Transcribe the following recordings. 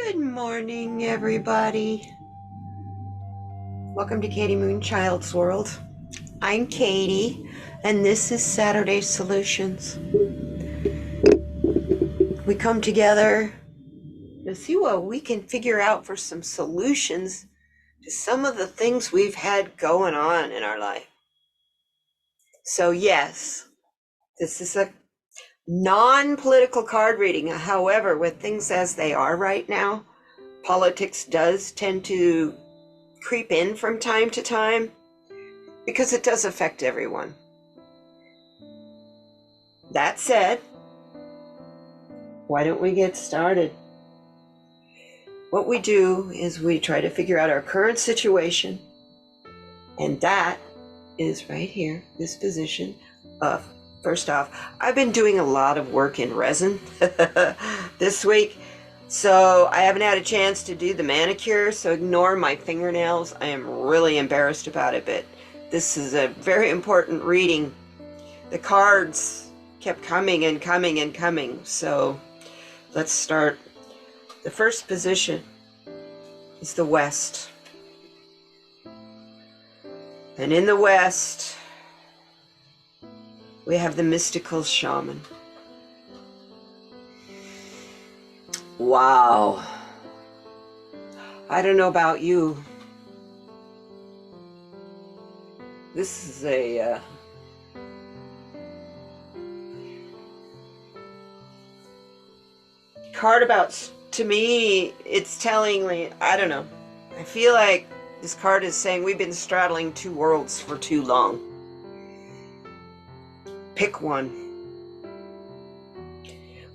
Good morning, everybody. Welcome to kdmoonchild's world. I'm Katie, and this is Saturday Solutions. We come together to see what we can figure out for some solutions to some of the things we've had going on in our life. So yes, this is a non-political card reading. However, with things as they are right now, politics does tend to creep in from time to time because it does affect everyone. That said, why don't we get started? What we do is we try to figure out our current situation, and that is right here, this position of, first off, I've been doing a lot of work in resin this week, so I haven't had a chance to do the manicure, so ignore my fingernails. I am really embarrassed about it, but this is a very important reading. The cards kept coming and coming and coming, so let's start. The first position is the West. And in the West, we have the mystical shaman. Wow. I don't know about you. This is a card about, to me, it's telling me, I don't know. I feel like this card is saying we've been straddling two worlds for too long. Pick one.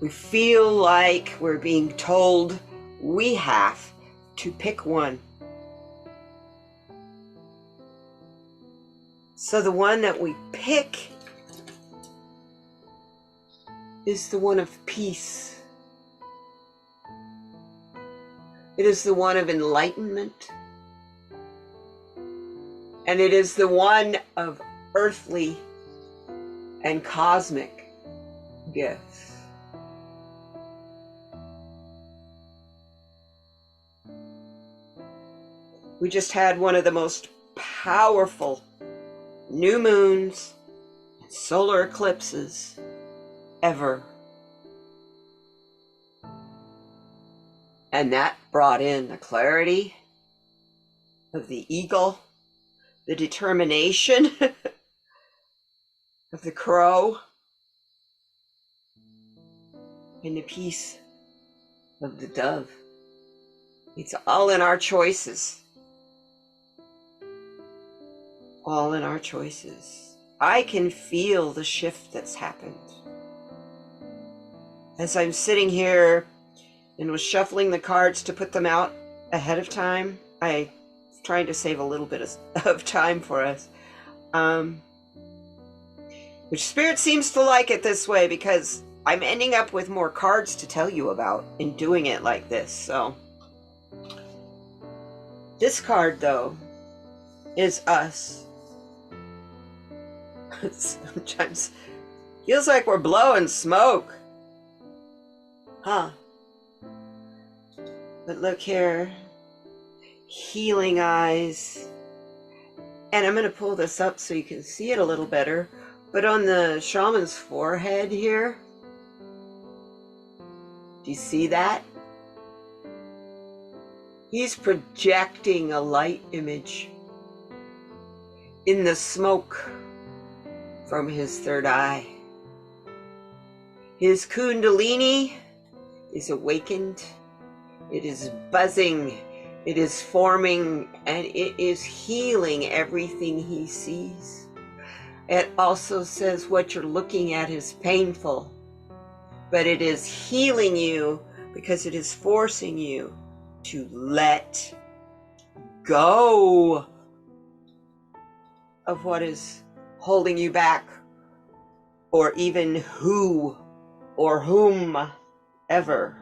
We feel like we're being told we have to pick one. So the one that we pick is the one of peace. It is the one of enlightenment. And it is the one of earthly and cosmic gifts. We just had one of the most powerful new moons and solar eclipses ever. And that brought in the clarity of the eagle, the determination of the crow, and the peace of the dove. It's all in our choices. All in our choices. I can feel the shift that's happened. As I'm sitting here and was shuffling the cards to put them out ahead of time, I was trying to save a little bit of time for us. Which Spirit seems to like it this way because I'm ending up with more cards to tell you about in doing it like this. So this card, though, is us. Sometimes feels like we're blowing smoke. Huh? But look here. Healing eyes. And I'm going to pull this up so you can see it a little better. But on the shaman's forehead here, do you see that? He's projecting a light image in the smoke from his third eye. His kundalini is awakened. It is buzzing. It is forming, and it is healing everything he sees. It also says what you're looking at is painful, but it is healing you because it is forcing you to let go of what is holding you back, or even who or whomever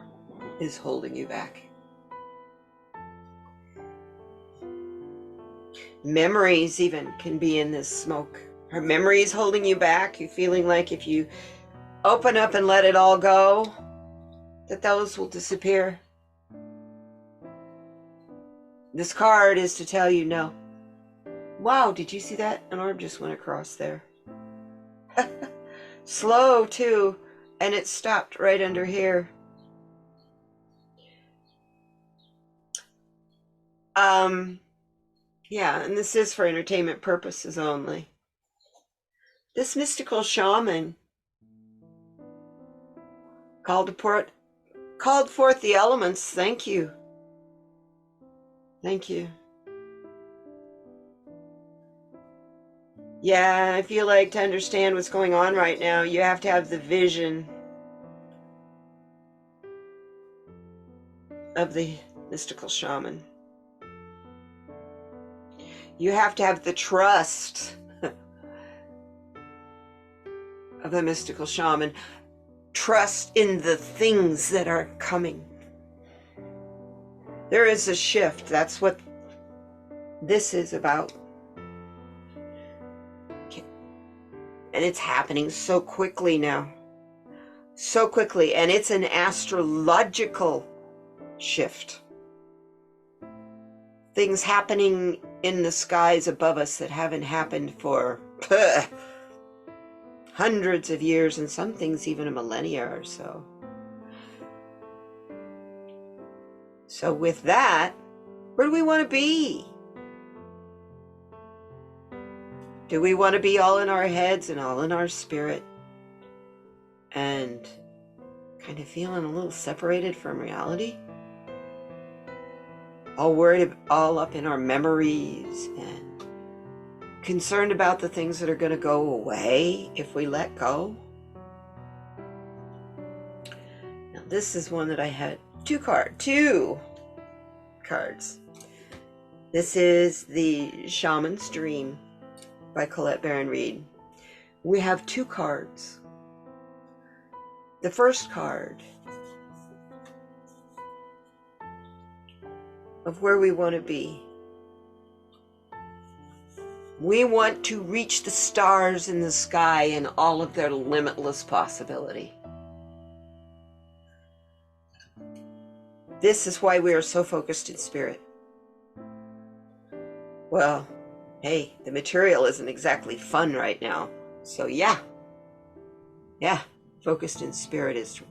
is holding you back. Memories even can be in this smoke. Are memories holding you back? You feeling like if you open up and let it all go, that those will disappear? This card is to tell you no. Wow, did you see that? An orb just went across there. Slow too, and it stopped right under here. Yeah, and this is for entertainment purposes only. This mystical shaman called forth the elements. Thank you. Thank you. Yeah, I feel like to understand what's going on right now, you have to have the vision of the mystical shaman. You have to have the trust of the mystical shaman. Trust in the things that are coming. There is a shift. That's what this is about. And it's happening so quickly now. So quickly. And it's an astrological shift. Things happening in the skies above us that haven't happened for hundreds of years, and some things even a millennia or so. So with that, where do we want to be? Do we want to be all in our heads and all in our spirit and kind of feeling a little separated from reality? All worried, all up in our memories and concerned about the things that are going to go away if we let go? Now this is one that I had two cards. This is the Shaman's Dream by Colette Baron Reid. We have two cards. The first card of where we want to be. We want to reach the stars in the sky and all of their limitless possibility. This is why we are so focused in spirit. Well, hey, the material isn't exactly fun right now. So yeah, focused in spirit is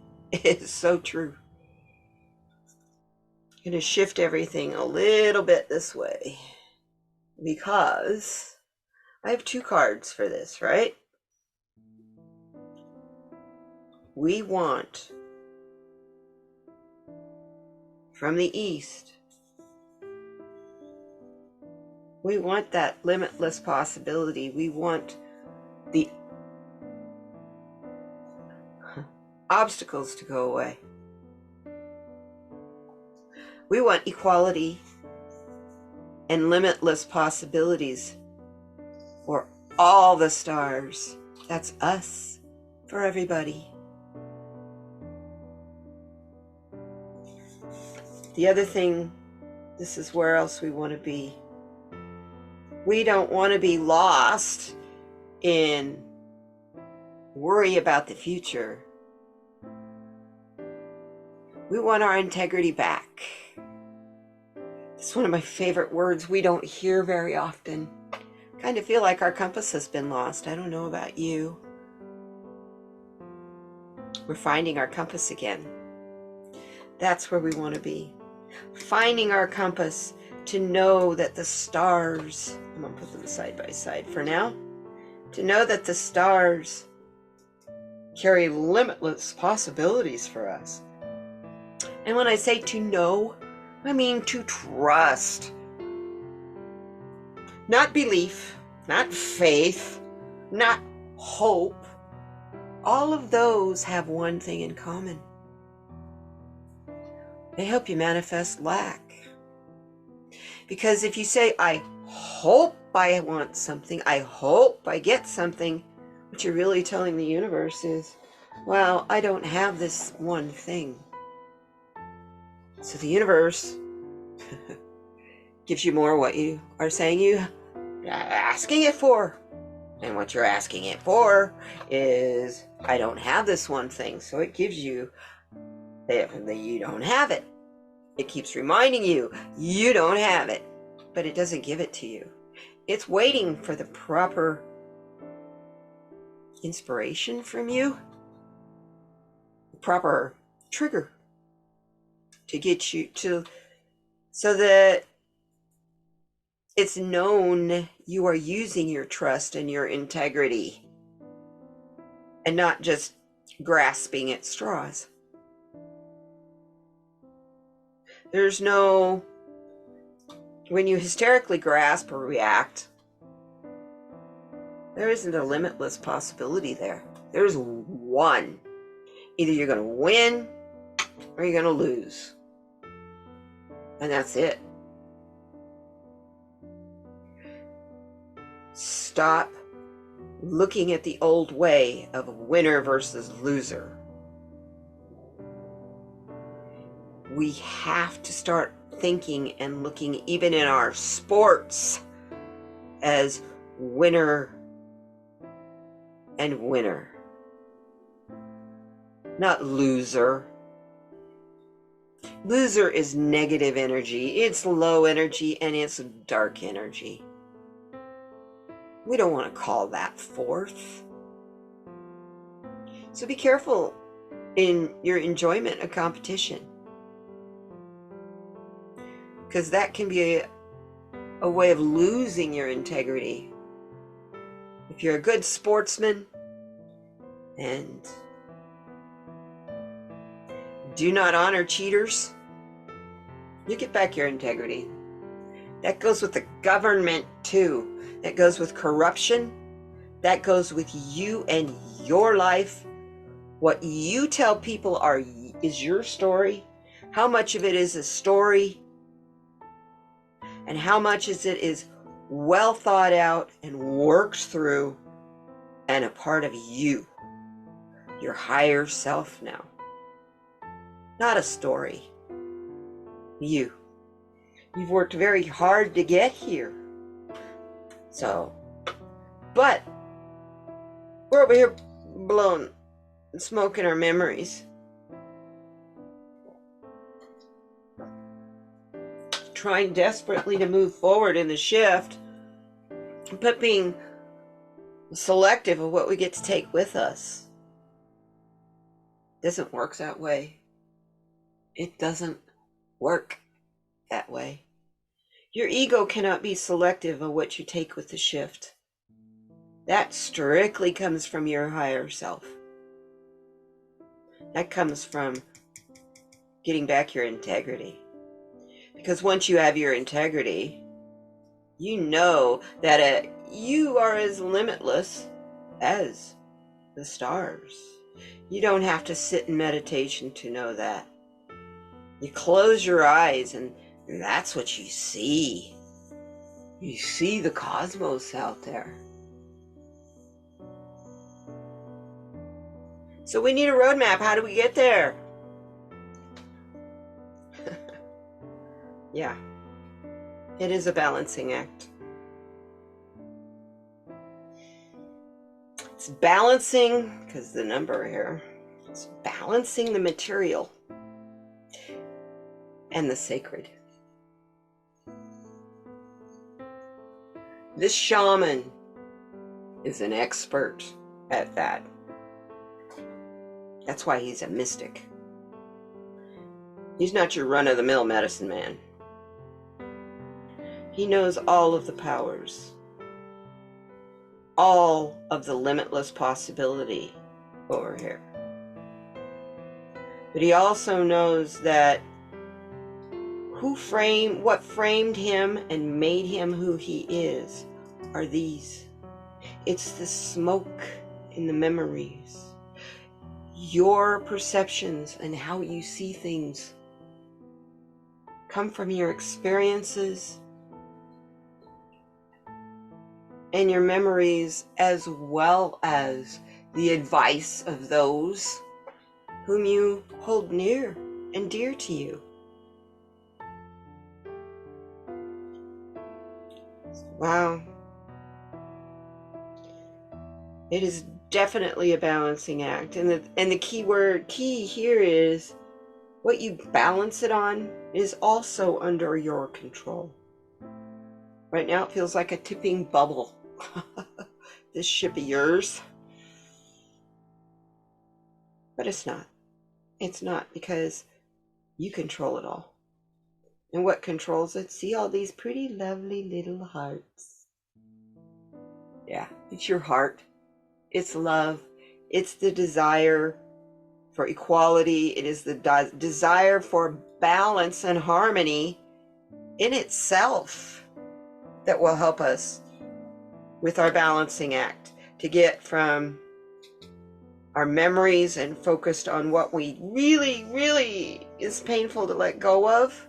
so true. I'm going to shift everything a little bit this way because I have two cards for this, right? We want from the East, we want that limitless possibility. We want the obstacles to go away. We want equality and limitless possibilities for all the stars. That's us, for everybody. The other thing, this is where else we want to be. We don't want to be lost in worry about the future. We want our integrity back. It's one of my favorite words we don't hear very often. Kind of feel like our compass has been lost. I don't know about you. We're finding our compass again. That's where we want to be. Finding our compass to know that the stars, I'm going to put them side by side for now, to know that the stars carry limitless possibilities for us. And when I say to know, I mean to trust. Not belief, not faith, not hope. All of those have one thing in common. They help you manifest lack. Because if you say, I hope I want something, I hope I get something, what you're really telling the universe is, well, I don't have this one thing. So the universe gives you more what you are saying you're asking it for. And what you're asking it for is, I don't have this one thing. So it gives you that you don't have it. It keeps reminding you, you don't have it, but it doesn't give it to you. It's waiting for the proper inspiration from you, the proper trigger to get you to, so that it's known you are using your trust and your integrity and not just grasping at straws. There's no, when you hysterically grasp or react, there isn't a limitless possibility there. There's one. Either you're going to win or you're going to lose. And that's it. Stop looking at the old way of winner versus loser. We have to start thinking and looking, even in our sports, as winner and winner, not loser. Loser is negative energy. It's low energy and it's dark energy. We don't want to call that forth. So be careful in your enjoyment of competition, because that can be a way of losing your integrity. If you're a good sportsman and do not honor cheaters, you get back your integrity. That goes with the government too. That goes with corruption. That goes with you and your life. What you tell people is your story. How much of it is a story? And how much is it is well thought out and worked through and a part of you, your higher self now. Not a story. You. You've worked very hard to get here. So, but we're over here blowing and smoking our memories. Trying desperately to move forward in the shift, but being selective of what we get to take with us. Doesn't work that way. It doesn't work that way. Your ego cannot be selective of what you take with the shift. That strictly comes from your higher self. That comes from getting back your integrity. Because once you have your integrity, you know that you are as limitless as the stars. You don't have to sit in meditation to know that. You close your eyes and that's what you see. You see the cosmos out there. So we need a roadmap. How do we get there? Yeah, it is a balancing act. It's balancing, because the number here, it's balancing the material and the sacred. This shaman is an expert at that. That's why he's a mystic. He's not your run-of-the-mill medicine man. He knows all of the powers, all of the limitless possibility over here. But he also knows that what framed him and made him who he is are these. It's the smoke in the memories. Your perceptions and how you see things come from your experiences and your memories, as well as the advice of those whom you hold near and dear to you. Wow. It is definitely a balancing act. And the key here is What you balance it on is also under your control. Right now it feels like a tipping bubble. This ship of yours. But it's not. It's not, because you control it all. And what controls it? See all these pretty lovely little hearts. Yeah, it's your heart. It's love. It's the desire for equality. It is the desire for balance and harmony in itself that will help us with our balancing act to get from our memories and focused on what we really, really is painful to let go of,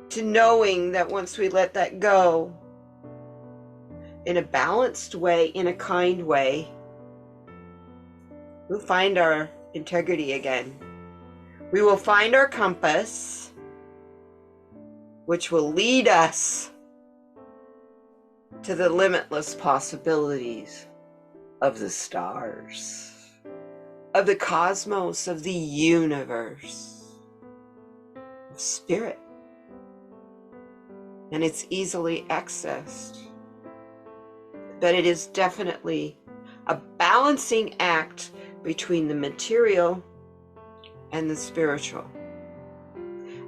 to knowing that once we let that go in a balanced way, in a kind way, we'll find our integrity again. We will find our compass, which will lead us to the limitless possibilities of the stars, of the cosmos, of the universe, of spirit. And it's easily accessed. But it is definitely a balancing act between the material and the spiritual.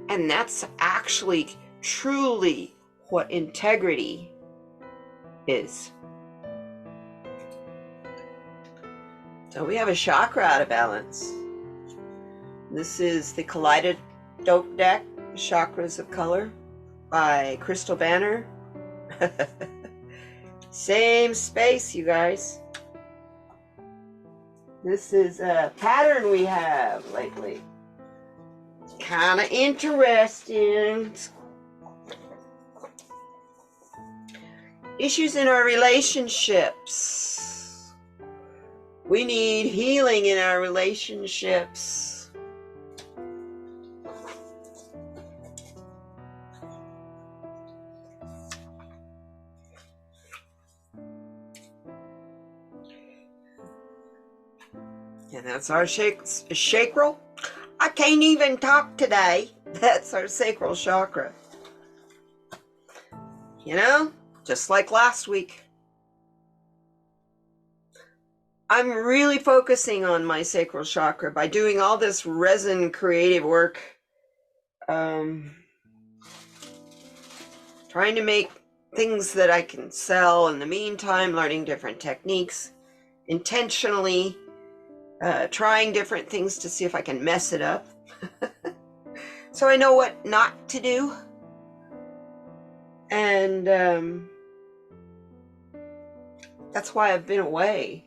And that's actually truly what integrity is. So we have a chakra out of balance. This is the Kaleidoscope deck, Chakras of Color, by Crystal Banner. Same space, you guys. This is a pattern we have lately. Kind of interesting. Issues in our relationships. We need healing in our relationships. And that's our sacral. I can't even talk today. That's our sacral chakra. You know, just like last week. I'm really focusing on my sacral chakra by doing all this resin creative work. Trying to make things that I can sell in the meantime, learning different techniques, intentionally trying different things to see if I can mess it up. So I know what not to do. And that's why I've been away.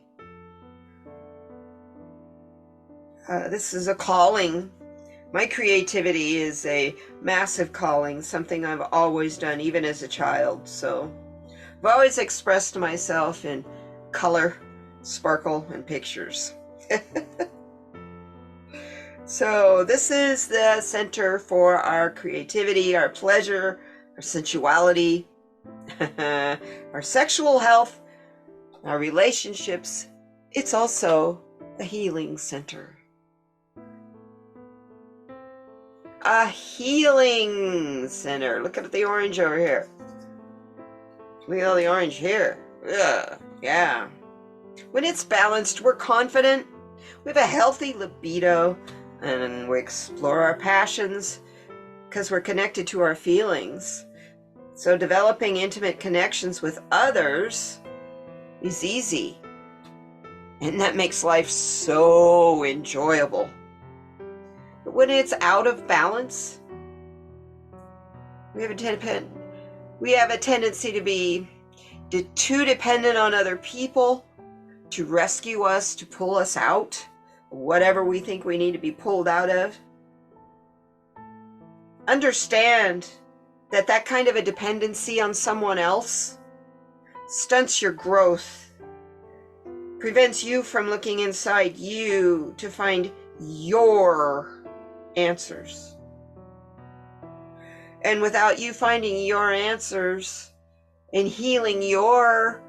This is a calling. My creativity is a massive calling, something I've always done, even as a child. So I've always expressed myself in color, sparkle, and pictures. So this is the center for our creativity, our pleasure, our sensuality, our sexual health, our relationships. It's also a healing center. A healing center. Look at the orange over here. Look at all the orange here. Ugh, yeah. When it's balanced, we're confident. We have a healthy libido, and we explore our passions because we're connected to our feelings. So developing intimate connections with others is easy. And that makes life so enjoyable. But when it's out of balance, we have a tendency to be too dependent on other people to rescue us, to pull us out, whatever we think we need to be pulled out of. Understand that that kind of a dependency on someone else stunts your growth, prevents you from looking inside you to find your answers. And without you finding your answers and healing your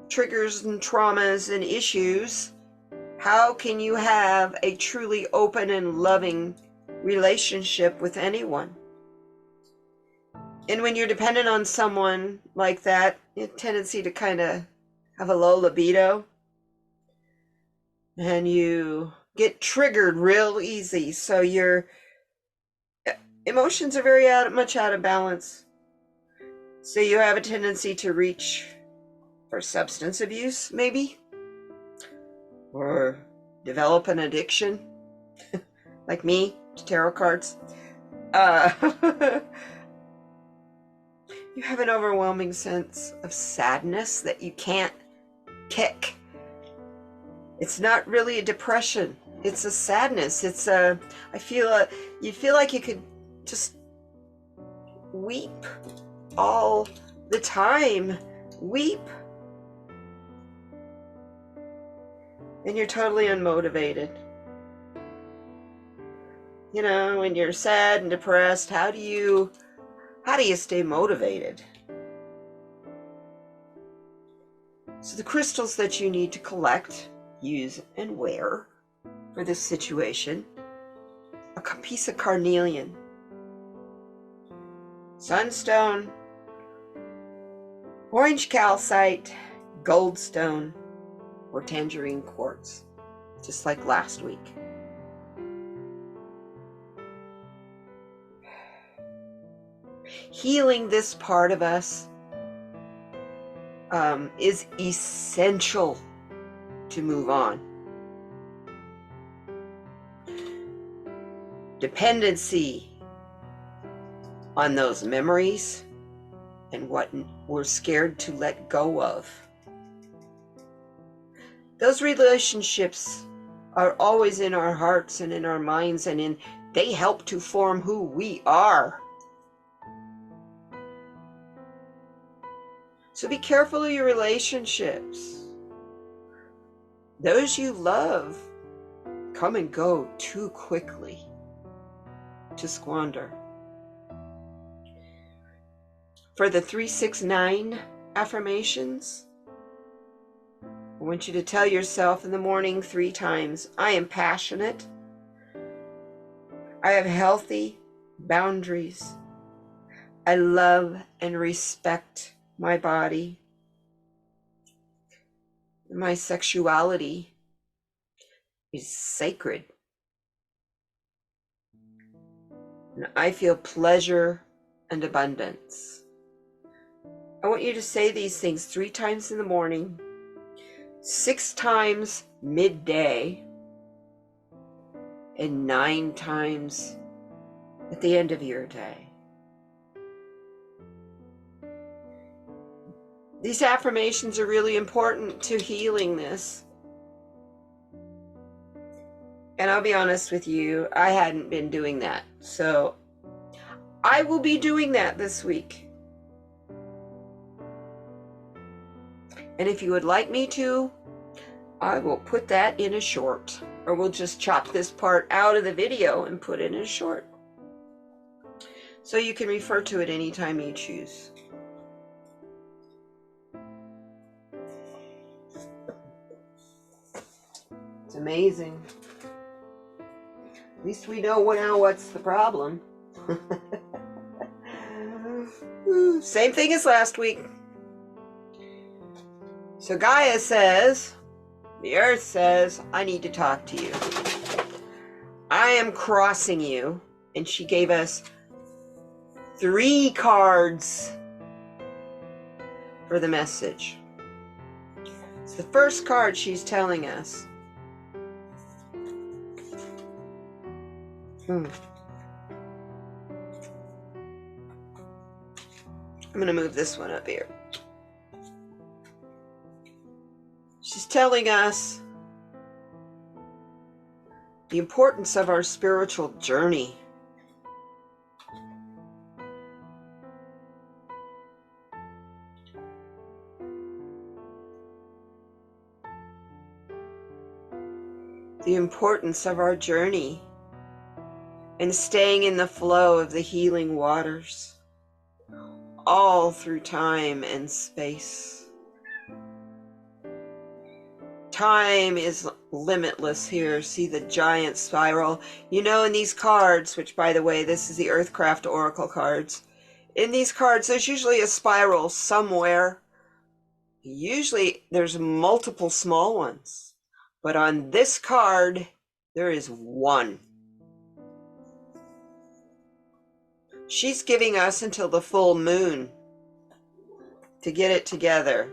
triggers and traumas and issues, How can you have a truly open and loving relationship with anyone? And when you're dependent on someone like that, you have a tendency to kind of have a low libido, and you get triggered real easy. So your emotions are very much out of balance. So you have a tendency to reach for substance abuse, maybe, or develop an addiction, like me, to tarot cards. You have an overwhelming sense of sadness that you can't kick. It's not really a depression. It's a sadness. It's a, you feel like you could just weep all the time. Weep. And you're totally unmotivated. You know, when you're sad and depressed, how do you stay motivated? So the crystals that you need to collect, use, and wear for this situation: a piece of carnelian, sunstone, orange calcite, goldstone, or tangerine quartz, just like last week. Healing this part of us is essential to move on. Dependency on those memories and what we're scared to let go of. Those relationships are always in our hearts and in our minds, and they help to form who we are. So be careful of your relationships. Those you love come and go too quickly to squander. For the 369 affirmations, I want you to tell yourself in the morning 3 times, I am passionate. I have healthy boundaries. I love and respect my body. My sexuality is sacred. And I feel pleasure and abundance. I want you to say these things 3 times in the morning, 6 times midday, and 9 times at the end of your day. These affirmations are really important to healing this. And I'll be honest with you, I hadn't been doing that. So I will be doing that this week. And if you would like me to, I will put that in a short, or we'll just chop this part out of the video and put it in a short. So you can refer to it anytime you choose. It's amazing. At least we know now what's the problem. Same thing as last week. So Gaia says, the earth says, I need to talk to you. I am crossing you. And she gave us 3 cards for the message. So the first card she's telling us. I'm going to move this one up here. She's telling us the importance of our spiritual journey. The importance of our journey and staying in the flow of the healing waters, all through time and space. Time is limitless here. See the giant spiral. You know, in these cards, which by the way, this is the Earthcraft Oracle cards. In these cards, there's usually a spiral somewhere. Usually there's multiple small ones. But on this card, there is one. She's giving us until the full moon to get it together.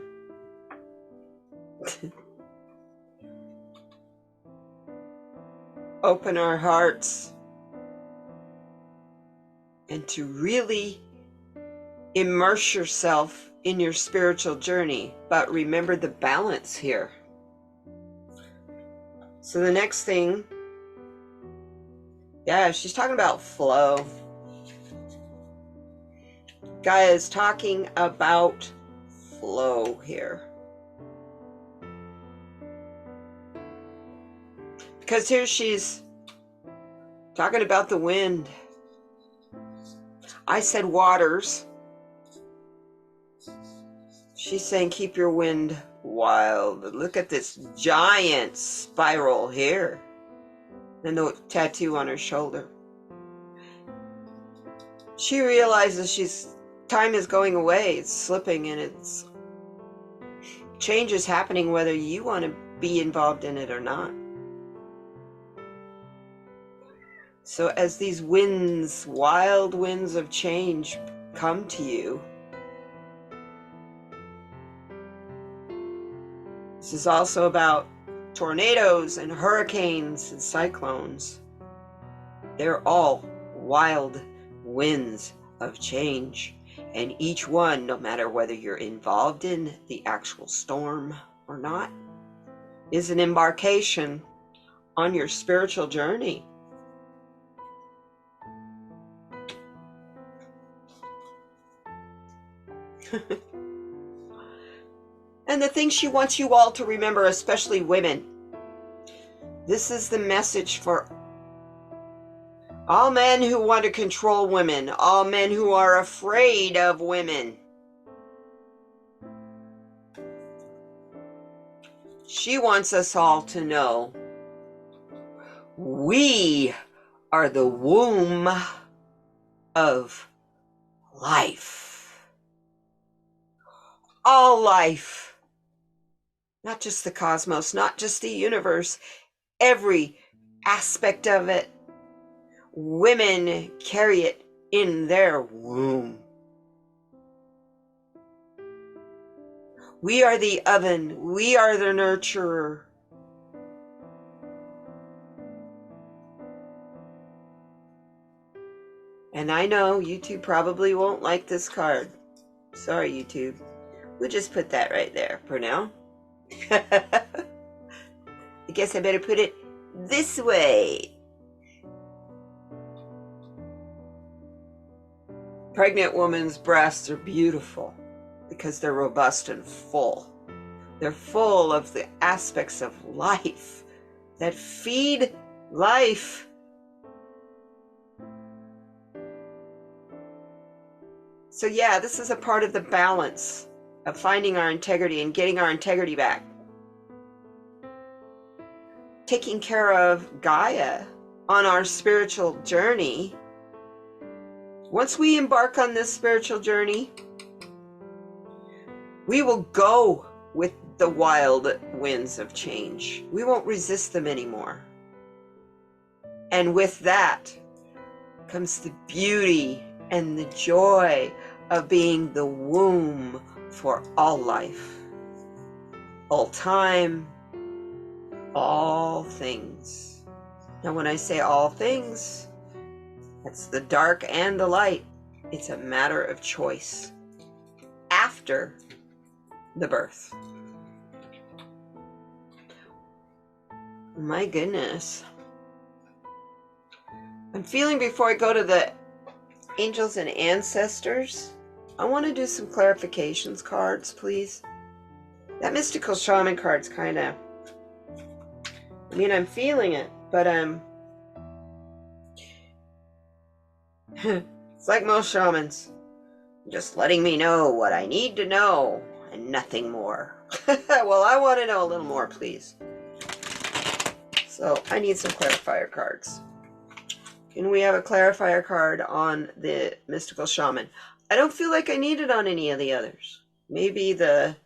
Open our hearts and to really immerse yourself in your spiritual journey. But remember the balance here. So the next thing, yeah, she's talking about flow. Gaia is talking about flow here. Because here she's talking about the wind. I said waters. She's saying keep your wind wild. Look at this giant spiral here. And the tattoo on her shoulder. She realizes time is going away. It's slipping and it's change is happening whether you want to be involved in it or not. So as these winds, wild winds of change come to you, this is also about tornadoes and hurricanes and cyclones. They're all wild winds of change. And each one, no matter whether you're involved in the actual storm or not, is an embarkation on your spiritual journey. And the thing she wants you all to remember, especially women, this is the message for all men who want to control women, all men who are afraid of women. She wants us all to know we are the womb of life. All life. Not just the cosmos, not just the universe, every aspect of it. Women carry it in their womb. We are the oven. We are the nurturer. And I know YouTube probably won't like this card. Sorry, YouTube. We'll just put that right there for now. I guess I better put it this way. Pregnant woman's breasts are beautiful because they're robust and full. They're full of the aspects of life that feed life. So yeah, this is a part of the balance of finding our integrity and getting our integrity back. Taking care of Gaia on our spiritual journey. Once we embark on this spiritual journey, we will go with the wild winds of change. We won't resist them anymore. And with that comes the beauty and the joy of being the womb for all life, all time, all things. Now when I say all things, that's the dark and the light. It's a matter of choice after the birth. My goodness. I'm feeling, before I go to the angels and ancestors, I want to do some clarifications cards, please. That mystical shaman card's kind of, I mean, I'm feeling it, but it's like most shamans, just letting me know what I need to know, and nothing more. Well, I want to know a little more, please. So I need some clarifier cards. Can we have a clarifier card on the mystical shaman? I don't feel like I need it on any of the others. Maybe the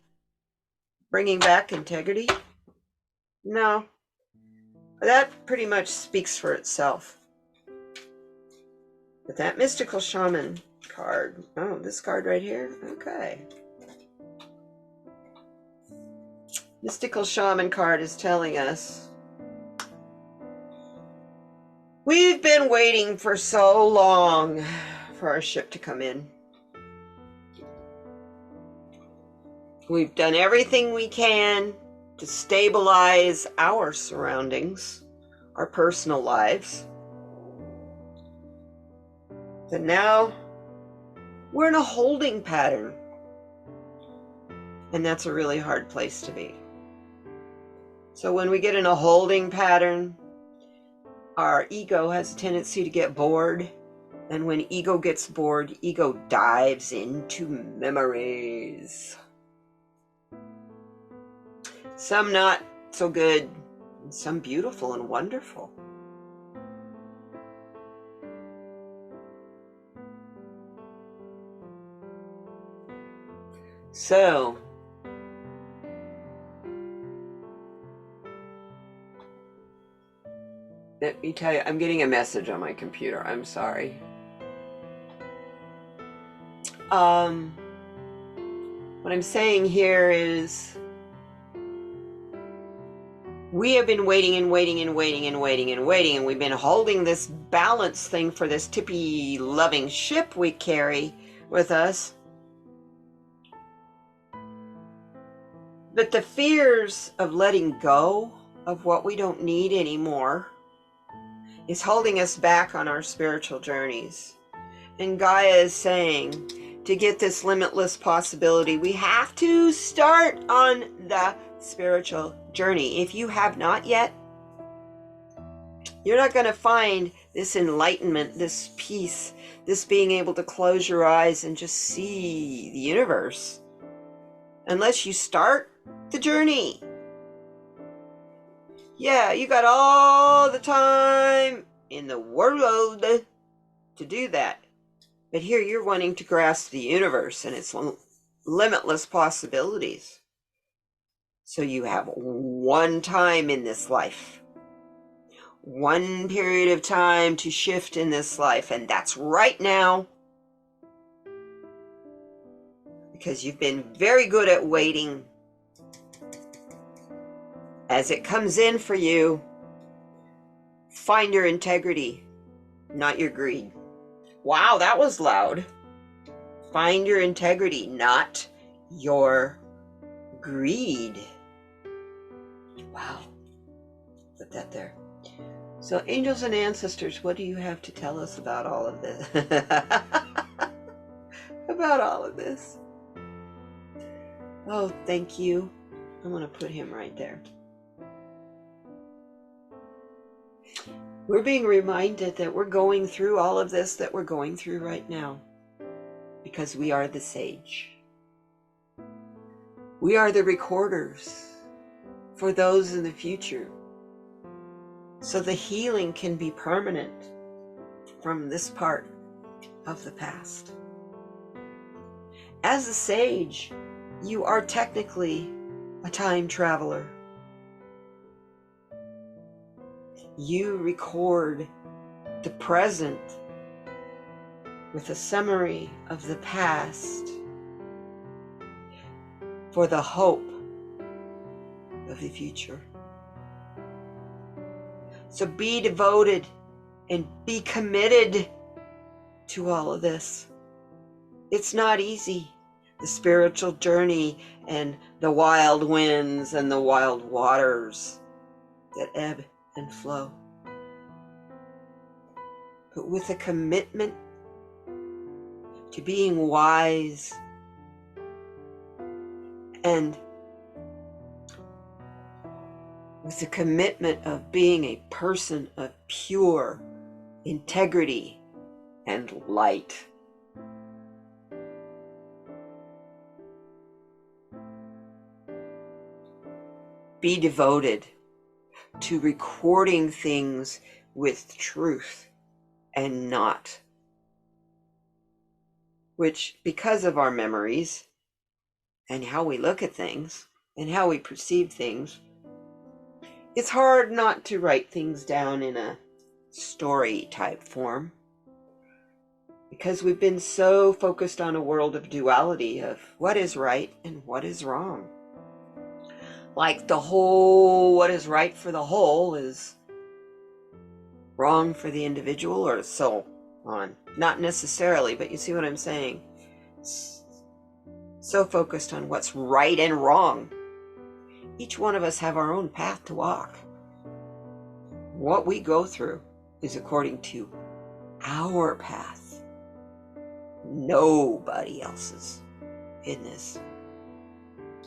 bringing back integrity? No. That pretty much speaks for itself. But that mystical shaman card, oh, this card right here? Okay. Mystical shaman card is telling us we've been waiting for so long for our ship to come in. We've done everything we can to stabilize our surroundings, our personal lives. But now we're in a holding pattern. And that's a really hard place to be. So when we get in a holding pattern, our ego has a tendency to get bored. And when ego gets bored, ego dives into memories. Some not so good, and some beautiful and wonderful. So, let me tell you, I'm getting a message on my computer. I'm sorry. What I'm saying here is we have been waiting and waiting and waiting and waiting and waiting, and we've been holding this balance thing for this tippy loving ship we carry with us. But the fears of letting go of what we don't need anymore is holding us back on our spiritual journeys. And Gaia is saying, to get this limitless possibility, we have to start on the spiritual journey. If you have not yet, you're not going to find this enlightenment, this peace, this being able to close your eyes and just see the universe, unless you start the journey. Yeah, you got all the time in the world to do that. But here you're wanting to grasp the universe and its limitless possibilities. So you have one time in this life, one period of time to shift in this life, and that's right now. Because you've been very good at waiting. As it comes in for you, find your integrity, not your greed. Wow, that was loud. Find your integrity, not your greed. Wow. Put that there. So, angels and ancestors, what do you have to tell us about all of this? About all of this. Oh, thank you. I'm going to put him right there. We're being reminded that we're going through all of this that we're going through right now because we are the sage. We are the recorders for those in the future. So the healing can be permanent from this part of the past. As a sage, you are technically a time traveler. You record the present with a summary of the past for the hope of the future. So be devoted and be committed to all of this. It's not easy. The spiritual journey and the wild winds and the wild waters that ebb and flow. But with a commitment to being wise and with the commitment of being a person of pure integrity and light. be devoted to recording things with truth and not, which, because of our memories and how we look at things and how we perceive things, it's hard not to write things down in a story type form, because we've been so focused on a world of duality of what is right and what is wrong. Like the whole, what is right for the whole is wrong for the individual, or so on. Not necessarily, but you see what I'm saying. So focused on what's right and wrong. Each one of us have our own path to walk. What we go through is according to our path. Nobody else's in this.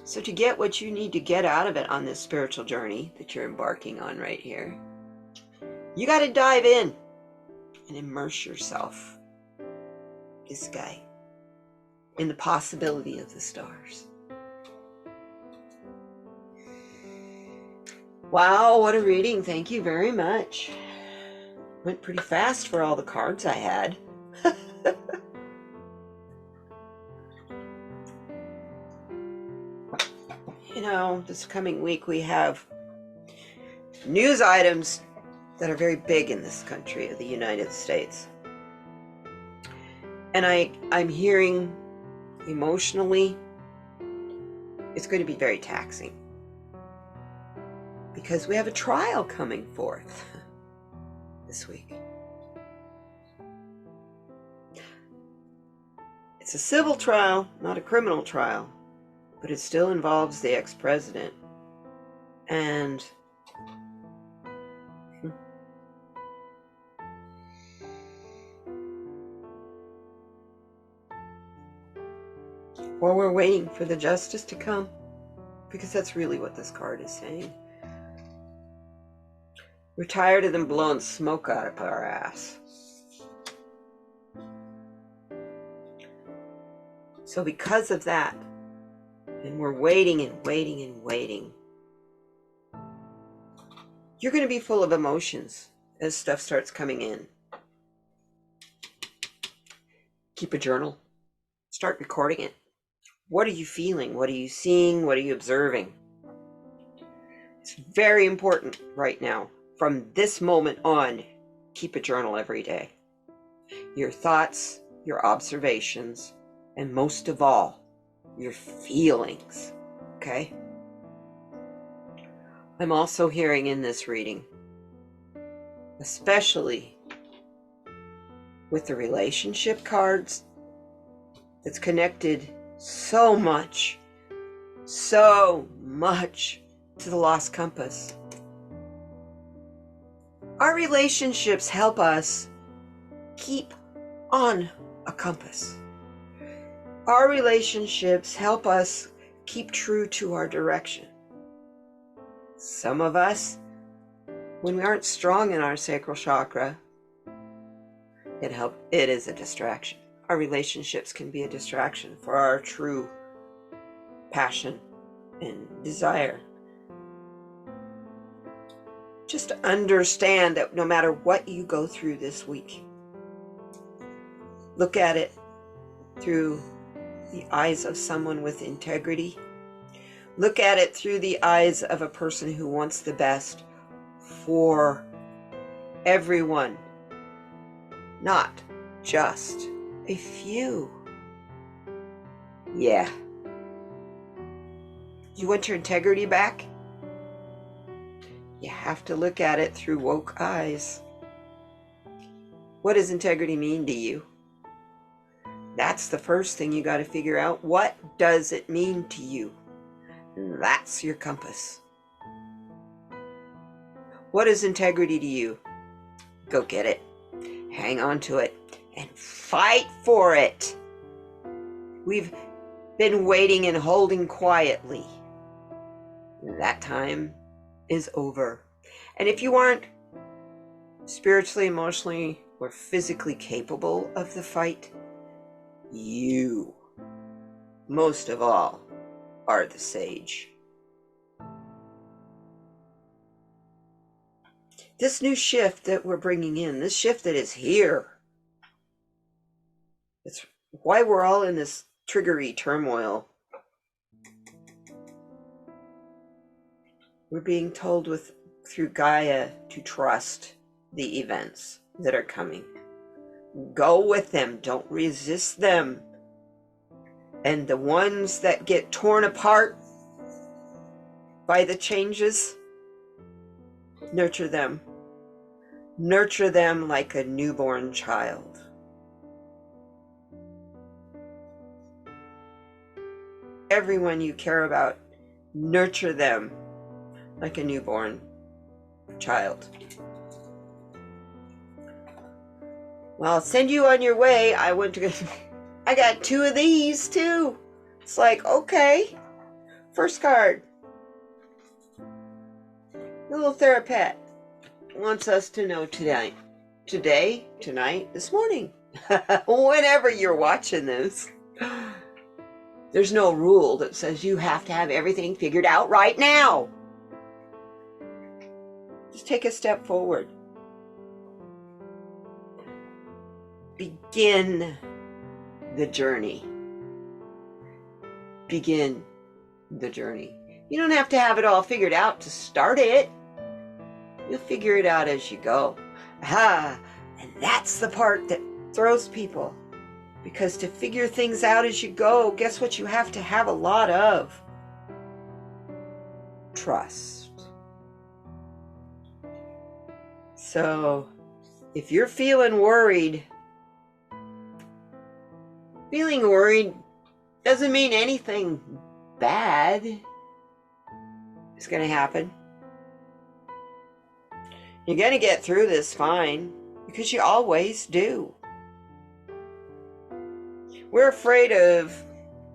So to get what you need to get out of it on this spiritual journey that you're embarking on right here, you got to dive in and immerse yourself, this guy, in the possibility of the stars. Wow, what a reading. Thank you very much. Went pretty fast for all the cards I had. You know, this coming week we have news items that are very big in this country of the United States. And I'm hearing emotionally, it's going to be very taxing. Because we have a trial coming forth this week. It's a civil trial, not a criminal trial, but it still involves the ex-president. And while we're waiting for the justice to come, because that's really what this card is saying. We're tired of them blowing smoke out of our ass. So because of that, and we're waiting and waiting and waiting, you're going to be full of emotions as stuff starts coming in. Keep a journal. Start recording it. What are you feeling? What are you seeing? What are you observing? It's very important right now. From this moment on, keep a journal every day. Your thoughts, your observations, and most of all, your feelings, okay? I'm also hearing in this reading, especially with the relationship cards, that's connected so much to the lost compass. Our relationships help us keep on a compass. Our relationships help us keep true to our direction. Some of us, when we aren't strong in our sacral chakra, it is a distraction. Our relationships can be a distraction for our true passion and desire. Just understand that no matter what you go through this week, look at it through the eyes of someone with integrity. Look at it through the eyes of a person who wants the best for everyone, not just a few. Yeah. You want your integrity back? You have to look at it through woke eyes. What does integrity mean to you? That's the first thing you got to figure out. What does it mean to you? That's your compass. What is integrity to you? Go get it. Hang on to it and fight for it. We've been waiting and holding quietly. That time is over. And if you aren't spiritually, emotionally, or physically capable of the fight, you, most of all, are the sage. This new shift that we're bringing in, this shift that is here, it's why we're all in this triggery turmoil. We're being told through Gaia to trust the events that are coming. Go with them, don't resist them. And the ones that get torn apart by the changes, nurture them. Nurture them like a newborn child. Everyone you care about, nurture them like a newborn child. Well, I'll send you on your way. I got 2 of these too. It's like, okay. First card. The little therapet wants us to know tonight, this morning, whenever you're watching this. There's no rule that says you have to have everything figured out right now. Just take a step forward. Begin the journey. Begin the journey. You don't have to have it all figured out to start it. You'll figure it out as you go. And that's the part that throws people. Because to figure things out as you go, guess what you have to have a lot of? Trust. So, if you're feeling worried doesn't mean anything bad is going to happen. You're going to get through this fine, because you always do. We're afraid of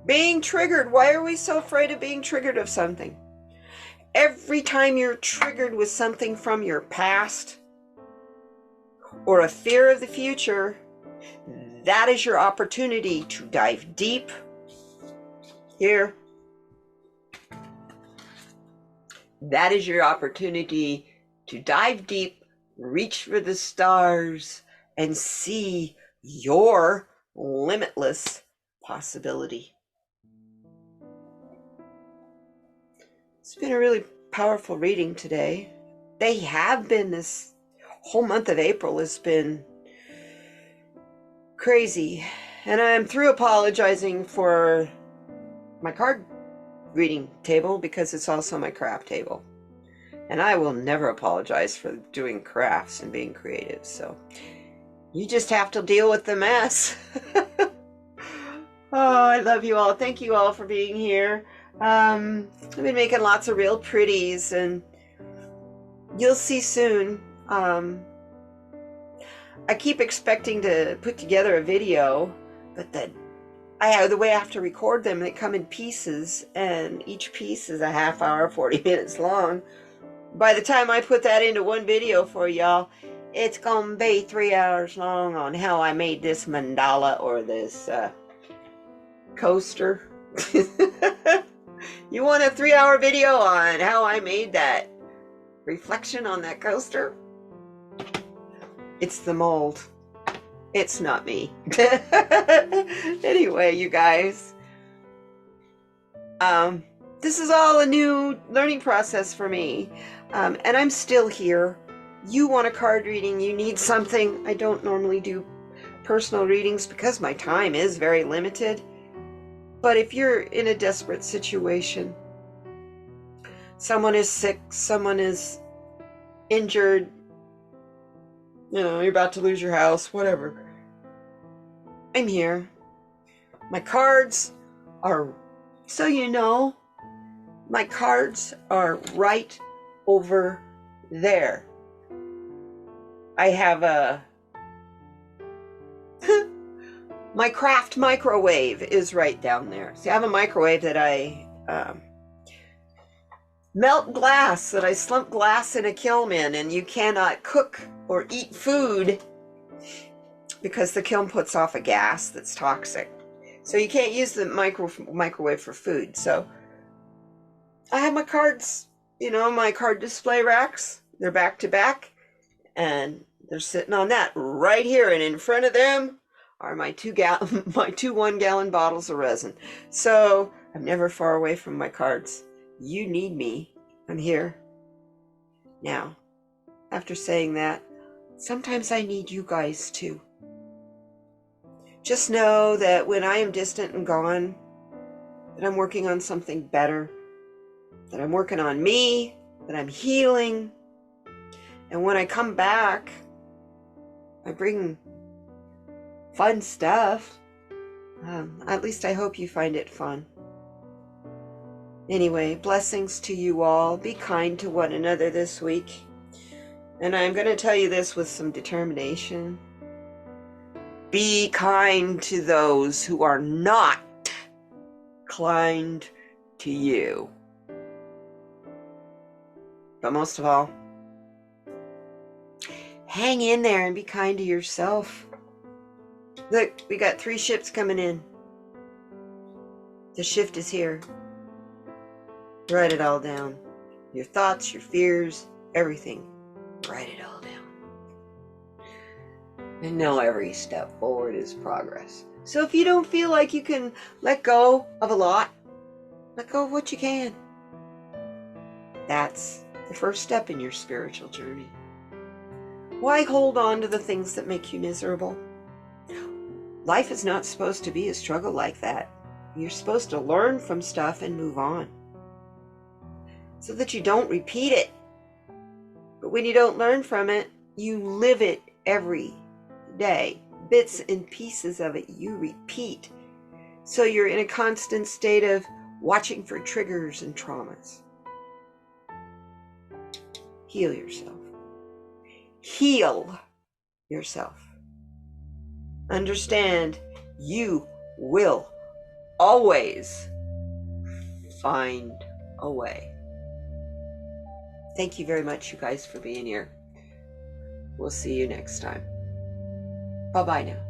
being triggered. Why are we so afraid of being triggered of something? Every time you're triggered with something from your past or a fear of the future, that is your opportunity to dive deep here. That is your opportunity to dive deep, reach for the stars, and see your limitless possibility. It's been a really powerful reading today. They have been. This whole month of April has been crazy. And I'm through apologizing for my card reading table, because it's also my craft table. And I will never apologize for doing crafts and being creative. So you just have to deal with the mess. Oh, I love you all. Thank you all for being here. I've been making lots of real pretties, and you'll see soon. I keep expecting to put together a video, but then the way I have to record them, they come in pieces, and each piece is a half hour, 40 minutes long. By the time I put that into one video for y'all, it's gonna be 3 hours long on how I made this mandala or this coaster. You want a 3-hour video on how I made that reflection on that coaster? It's the mold. It's not me. Anyway, you guys, this is all a new learning process for me, and I'm still here. You want a card reading, you need something. I don't normally do personal readings because my time is very limited. But if you're in a desperate situation, someone is sick, someone is injured, you're about to lose your house, whatever, I'm here. My cards are, so you know, my cards are right over there. I have my craft microwave is right down there. See, I have a microwave that I melt glass, that I slump glass in a kiln in, and you cannot cook or eat food because the kiln puts off a gas that's toxic. So you can't use the microwave for food. So I have my cards, my card display racks. They're back to back. And they're sitting on that right here, and in front of them are my two 1-gallon bottles of resin. So I'm never far away from my cards. You need me, I'm here. Now, after saying that, sometimes I need you guys too. Just know that when I am distant and gone, that I'm working on something better, that I'm working on me, that I'm healing. And when I come back, I bring fun stuff. At least I hope you find it fun. Anyway, blessings to you all. Be kind to one another this week. And I'm going to tell you this with some determination. Be kind to those who are not kind to you. But most of all, hang in there and be kind to yourself. Look, we got 3 ships coming in. The shift is here. Write it all down. Your thoughts, your fears, everything. Write it all down. And know every step forward is progress. So if you don't feel like you can let go of a lot, let go of what you can. That's the first step in your spiritual journey. Why hold on to the things that make you miserable? Life is not supposed to be a struggle like that. You're supposed to learn from stuff and move on, so that you don't repeat it. But when you don't learn from it, you live it every day. Bits and pieces of it you repeat. So you're in a constant state of watching for triggers and traumas. Heal yourself. Heal yourself. Understand you will always find a way. Thank you very much, you guys, for being here. We'll see you next time. Bye-bye now.